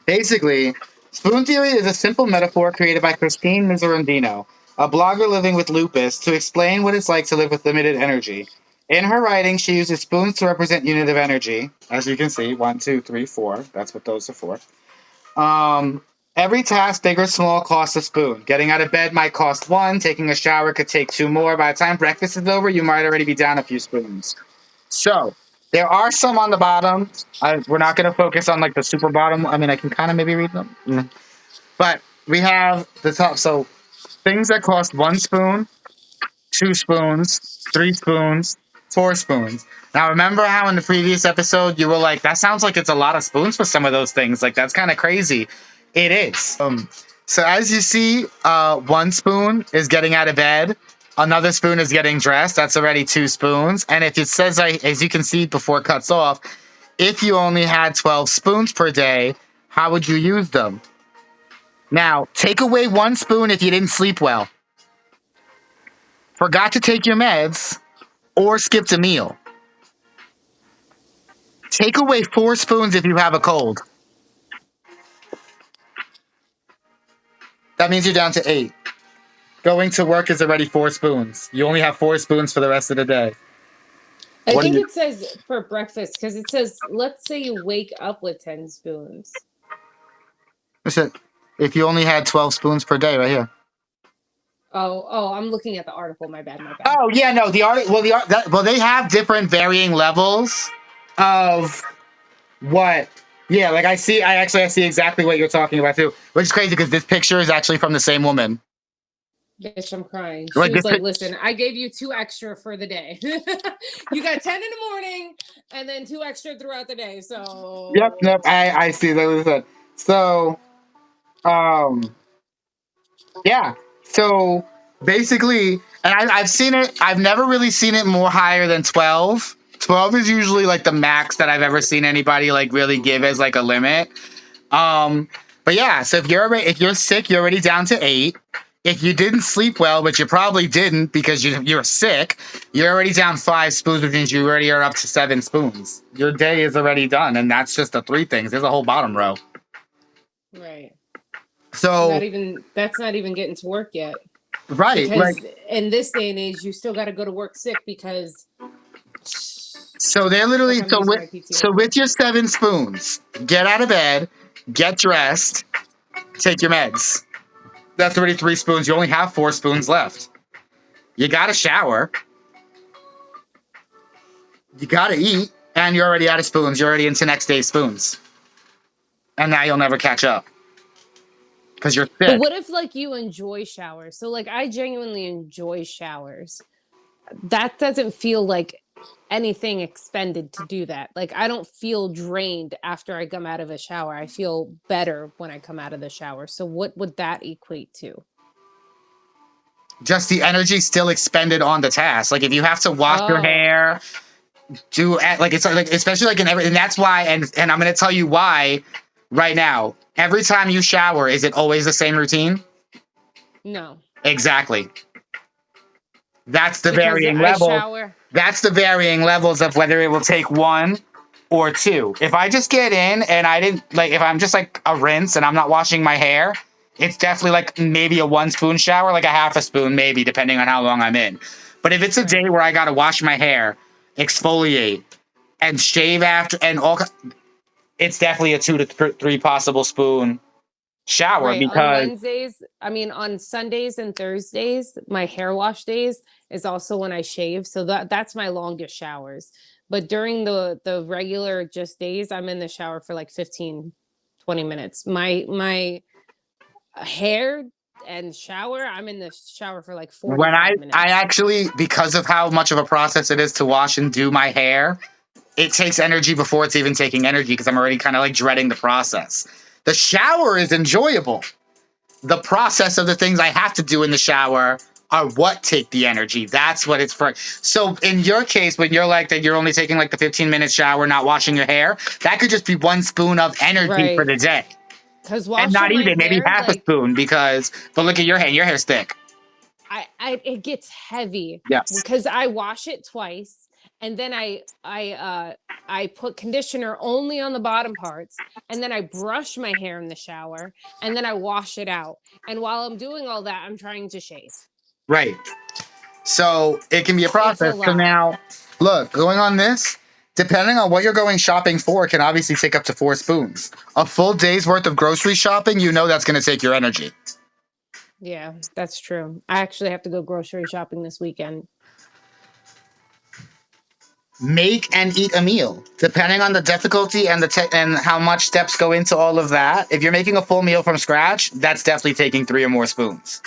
basically, spoon theory is a simple metaphor created by Christine Miserandino, a blogger living with lupus, to explain what it's like to live with limited energy. In her writing, she uses spoons to represent unit of energy. As you can see, 1, 2, 3, 4. That's what those are for. Um, every task, big or small, costs a spoon. Getting out of bed might cost one. Taking a shower could take two more. By the time breakfast is over, you might already be down a few spoons. So there are some on the bottom. We're not going to focus on like the super bottom. I mean, I can kind of maybe read them, but we have the top. So things that cost 1 spoon, 2 spoons, 3 spoons, 4 spoons. Now, remember how in the previous episode you were like, that sounds like it's a lot of spoons for some of those things. Like, that's kind of crazy. It is. So, as you see, 1 spoon is getting out of bed. Another spoon is getting dressed. That's already 2 spoons. And if it says, as you can see before it cuts off, if you only had 12 spoons per day, how would you use them? Now, take away 1 spoon if you didn't sleep well, forgot to take your meds, or skipped a meal. Take away 4 spoons if you have a cold. That means you're down to 8. Going to work is already 4 spoons. You only have 4 spoons for the rest of the day. I What do think you it says for breakfast because it says, let's say you wake up with 10 spoons. listen? If you only had 12 spoons per day, right here. Oh, I'm looking at the article. My bad. Oh yeah, no, the art. Well, well, they have different varying levels of what. Yeah, like I see exactly what you're talking about too, which is crazy because this picture is actually from the same woman. Bitch, I'm crying. She Like was this like, listen, I gave you 2 extra for the day. You got 10 in the morning and then 2 extra throughout the day. So Yep. I see that. So, um, yeah. So basically, and I've seen it. I've never really seen it more higher than 12. 12 is usually like the max that I've ever seen anybody like really give as like a limit. But yeah, so if you're sick, you're already down to 8. If you didn't sleep well, but you probably didn't because you're sick, you're already down 5 spoons, which means you already are up to 7 spoons. Your day is already done, and that's just the 3 things. There's a whole bottom row. right. So That's not even getting to work yet. right, Because like in this day and age, you still got to go to work sick because. so they're literally Like I'm using my PTSD. so with your 7 spoons, get out of bed, get dressed, take your meds. That's already 3 spoons. You only have 4 spoons left. You got to shower. You got to eat, and you're already out of spoons. You're already into next day's spoons. And now you'll never catch up because you're But sick. what if like you enjoy showers? So like I genuinely enjoy showers. That doesn't feel like anything expended to do that. Like I don't feel drained after I come out of a shower. I feel better when I come out of the shower. So what would that equate to? Just the energy still expended on the task. Like if you have to wash your Oh, hair, do like it's like especially like in every, and that's why and I'm gonna tell you why right now. Every time you shower, is it always the same routine? no. Exactly. That's the Because varying I level. shower. That's the varying levels of whether it will take 1 or 2. If I just get in and I didn't like, if I'm just like a rinse and I'm not washing my hair, it's definitely like maybe a 1 spoon shower, like a half a spoon, maybe, depending on how long I'm in. But if it's a day where I got to wash my hair, exfoliate, and shave after, and all, it's definitely a 2 to 3 possible spoon shower Right. On because Wednesdays, I mean on Sundays and Thursdays, my hair wash days is also when I shave. So that's my longest showers. But during the regular just days, I'm in the shower for like 15, 20 minutes. My hair and shower, I'm in the shower for like when 45 I minutes. actually, because of how much of a process it is to wash and do my hair, it takes energy before it's even taking energy because I'm already kind of like dreading the process. The shower is enjoyable. The process of the things I have to do in the shower are what take the energy. That's what it's for. So in your case, when you're like that, you're only taking like the 15-minute shower, not washing your hair, that could just be 1 spoon of energy for Right. the day. Because And not washing my even, maybe hair, half a like spoon because, but look at your hair. Your hair's thick. I it gets heavy Yes. because I wash it twice and then I put conditioner only on the bottom parts, and then I brush my hair in the shower, and then I wash it out. And while I'm doing all that, I'm trying to shave. Right. So it can be a It's a process. So lot. now, look, going on this, depending on what you're going shopping for, can obviously take up to 4 spoons. A full day's worth of grocery shopping, you know that's going to take your energy. Yeah, that's true. I actually have to go grocery shopping this weekend. Make and eat a meal, depending on the difficulty and and how much steps go into all of that. If you're making a full meal from scratch, that's definitely taking 3 or more spoons.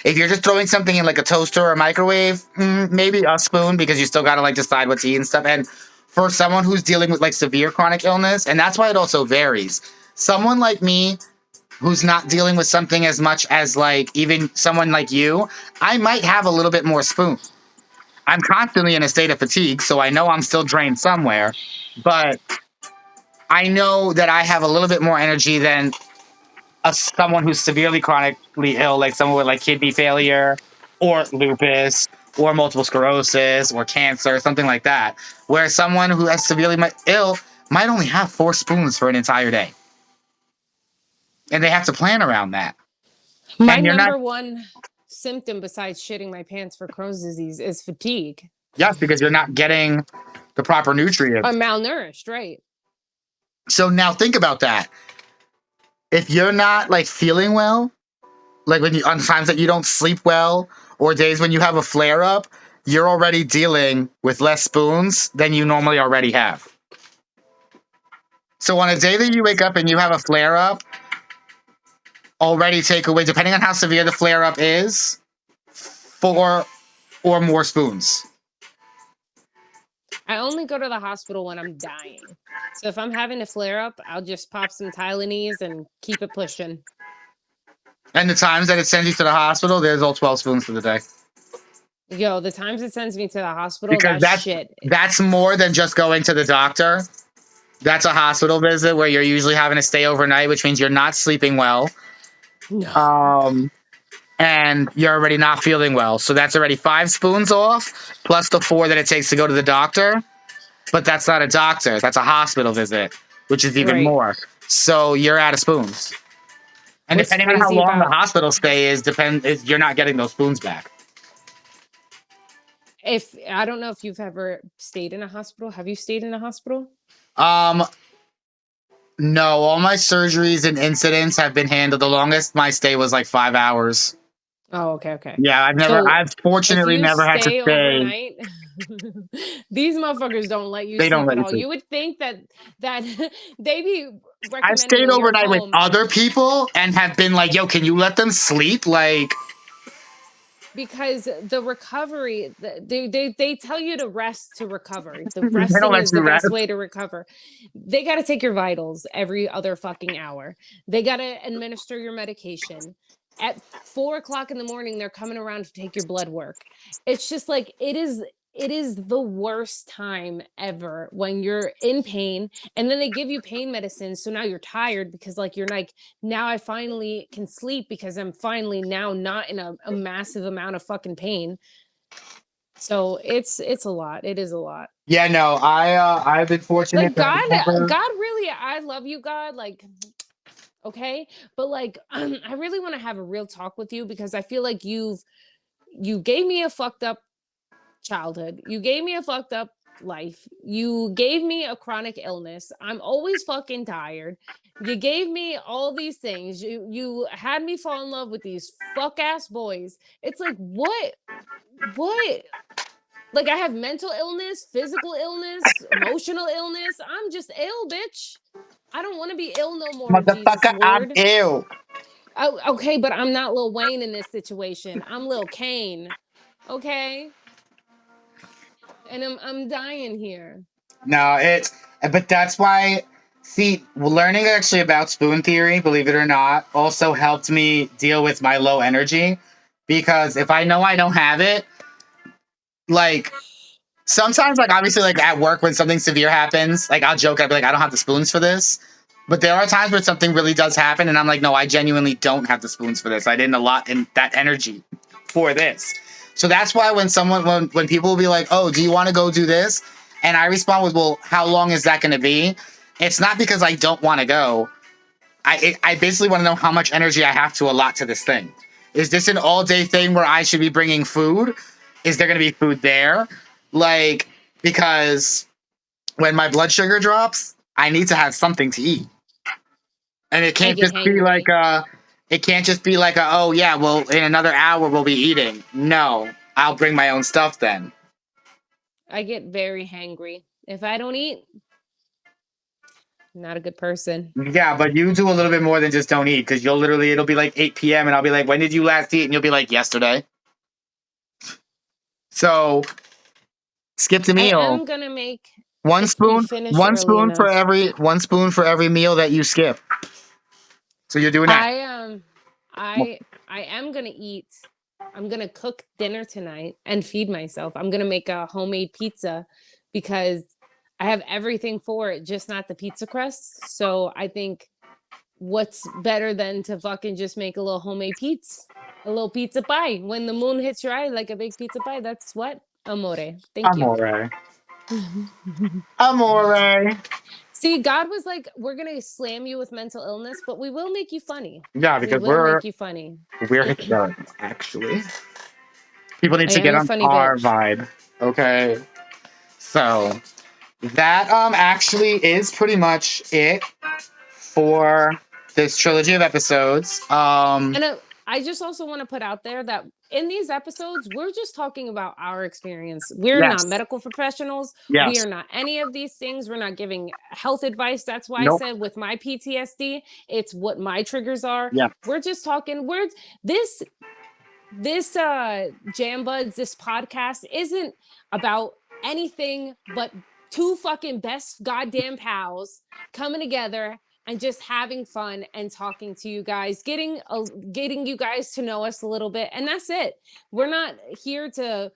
If you're just throwing something in like a toaster or a microwave, maybe a spoon, because you still got to like decide what to eat and stuff. And for someone who's dealing with like severe chronic illness, and that's why it also varies. Someone like me who's not dealing with something as much as like even someone like you, I might have a little bit more spoon. I'm constantly in a state of fatigue, so I know I'm still drained somewhere, but I know that I have a little bit more energy than someone who's severely chronically ill, like someone with like kidney failure or lupus or multiple sclerosis or cancer, something like that, where someone who is severely ill might only have 4 spoons for an entire day. And they have to plan around that. My And you're not, number one symptom besides shitting my pants for Crohn's disease is fatigue. yes, because you're not getting the proper nutrients. I'm malnourished, right? So now think about that. If you're not like feeling well, like when you on times that you don't sleep well or days when you have a flare up, you're already dealing with less spoons than you normally already have. So on a day that you wake up and you have a flare up, already take away, depending on how severe the flare up is, 4 or more spoons. I only go to the hospital when I'm dying. So if I'm having a flare up, I'll just pop some Tylenol and keep it pushing. And the times that it sends you to the hospital, there's all 12 spoons for the day. Yo, the times it sends me to the hospital, Because that's shit. That's more than just going to the doctor. That's a hospital visit where you're usually having to stay overnight, which means you're not sleeping well. No. And you're already not feeling well. So that's already 5 spoons off, plus the 4 that it takes to go to the doctor. But that's not a doctor. That's a hospital visit, which is even more. So you're out of spoons. And What's depending on how crazy long the about- hospital stay is, you're not getting those spoons back. If I don't know if you've ever stayed in a hospital. Have you stayed in a hospital? No, all my surgeries and incidents have been handled. The longest my stay was like 5 hours. Oh, okay. Yeah, I've fortunately never had to stay overnight. These motherfuckers don't let you sleep at all. You would think that they be recommending. I've stayed overnight with other people and have been like, yo, can you let them sleep? Like, because the recovery, they tell you to rest to recover. The resting is the best way to recover. They got to take your vitals every other fucking hour. They got to administer your medication. At 4 o'clock in the morning, they're coming around to take your blood work. It's just like, it is the worst time ever when you're in pain, and then they give you pain medicine. So now you're tired because like, you're like, now I finally can sleep because I'm finally now not in a massive amount of fucking pain. So it's a lot. It is a lot. Yeah, no, I've been fortunate. Like God really, I love you, God. Like, okay, but like I really want to have a real talk with you because I feel like you gave me a fucked up childhood. You gave me a fucked up life. You gave me a chronic illness. I'm always fucking tired. You gave me all these things. You had me fall in love with these fuck ass boys. It's like, what? Like, I have mental illness, physical illness, emotional illness. I'm just ill, bitch. I don't want to be ill no more. Motherfucker, I'm ill. Oh, okay, but I'm not Lil Wayne in this situation. I'm Lil Kane. Okay? And I'm dying here. No, but that's why, see, learning actually about spoon theory, believe it or not, also helped me deal with my low energy. Because if I know I don't have it, like, sometimes, like, obviously, like, at work when something severe happens, like, I'll joke, I'll be like, I don't have the spoons for this. But there are times where something really does happen, and I'm like, no, I genuinely don't have the spoons for this. I didn't allot in that energy for this. So that's why when people will be like, oh, do you want to go do this? And I respond with, well, how long is that going to be? It's not because I don't want to go. I basically want to know how much energy I have to allot to this thing. Is this an all day thing where I should be bringing food? Is there going to be food there? Like, because when my blood sugar drops, I need to have something to eat. And it I can't get just be like hangry. it can't just be like oh yeah, well in another hour we'll be eating. No, I'll bring my own stuff then. I get very hangry. If I don't eat, I'm not a good person. Yeah, but you do a little bit more than just don't eat because it'll be like 8 p.m. and I'll be like, when did you last eat? And you'll be like, yesterday. So skip the I meal. am gonna make One if we spoon, finish one early spoon for enough. every meal that you skip. So you're doing that. I am gonna eat. I'm gonna cook dinner tonight and feed myself. I'm gonna make a homemade pizza because I have everything for it, just not the pizza crust. So I think what's better than to fucking just make a little homemade pizza, a little pizza pie. When the moon hits your eye like a big pizza pie, that's what amore. Thank you. Amore. Amore. See, God was like, we're gonna slam you with mental illness, but we will make you funny. Yeah, We because will make you funny. we're hysterical, actually. People need I to am get a on funny our bitch. vibe. Okay. So that actually is pretty much it for this trilogy of episodes. And I just also want to put out there that in these episodes, we're just talking about our experience. We're not Yes. medical professionals. We Yes. are not any of these things. We're not giving health advice. That's why I Nope. said with my PTSD, it's what my triggers are. Yeah. We're just talking words. This Jam Buds, this podcast isn't about anything but two fucking best goddamn pals coming together and just having fun and talking to you guys, getting you guys to know us a little bit, and that's it. We're not here to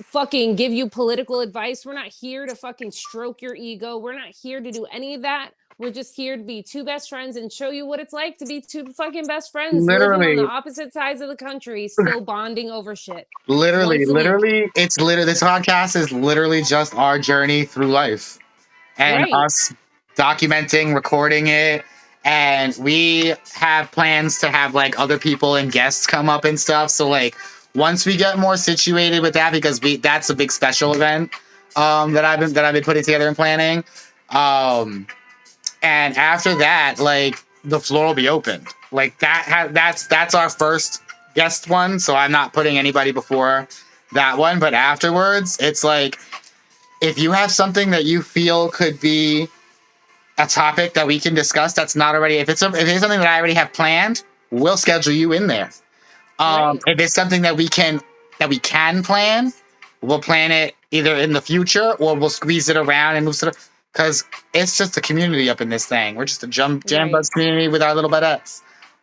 fucking give you political advice. We're not here to fucking stroke your ego. We're not here to do any of that. We're just here to be two best friends and show you what it's like to be two fucking best friends living on the Literally, opposite sides of the country, still bonding over shit literally, once a week. literally, it's literally this podcast is literally just our journey through life and Right. us documenting, recording it. And we have plans to have like other people and guests come up and stuff. So like once we get more situated with that, because that's a big special event that I've been putting together and planning. And after that, like the floor will be open. Like that's our first guest one. So I'm not putting anybody before that one. But afterwards, it's like if you have something that you feel could be a topic that we can discuss that's not already if it's something that I already have planned, we'll schedule you in there. Right. If it's something that we can plan, we'll plan it either in the future or we'll squeeze it around and move it because it's just a community up in this thing. We're just a jam Right. buzz community with our little Bud-ettes.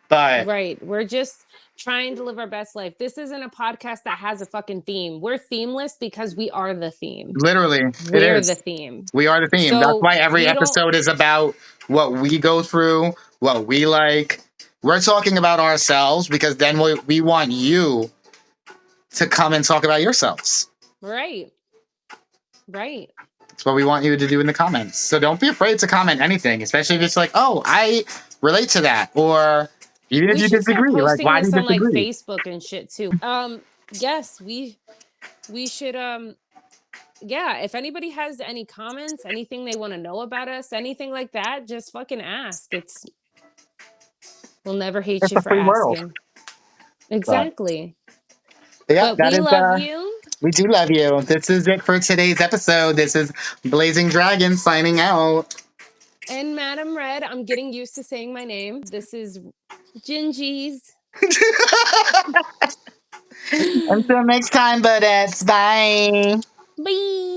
But Right. We're just trying to live our best life. This isn't a podcast that has a fucking theme. We're themeless because we are the theme. literally, it We're the is. theme. We are the theme. That's So why every we don't. episode is about what we go through, what we like. We're talking about ourselves because then we want you to come and talk about yourselves. Right. Right. That's what we want you to do in the comments. So don't be afraid to comment anything, especially if it's like, oh, I relate to that. Or even if We you should start disagree, like, posting why do this you on like disagree? Facebook and shit too. Yes, we should yeah, if anybody has any comments, anything they want to know about us, anything like that, just fucking ask. We'll never hate It's you a for free world. asking. But Exactly. yeah, But that we is love you. we do love you. This is it for today's episode. This is Blazing Dragon signing out. And Madam Red, I'm getting used to saying my name. This is Gingies. Until next time, Bud-ettes. Bye. Bye.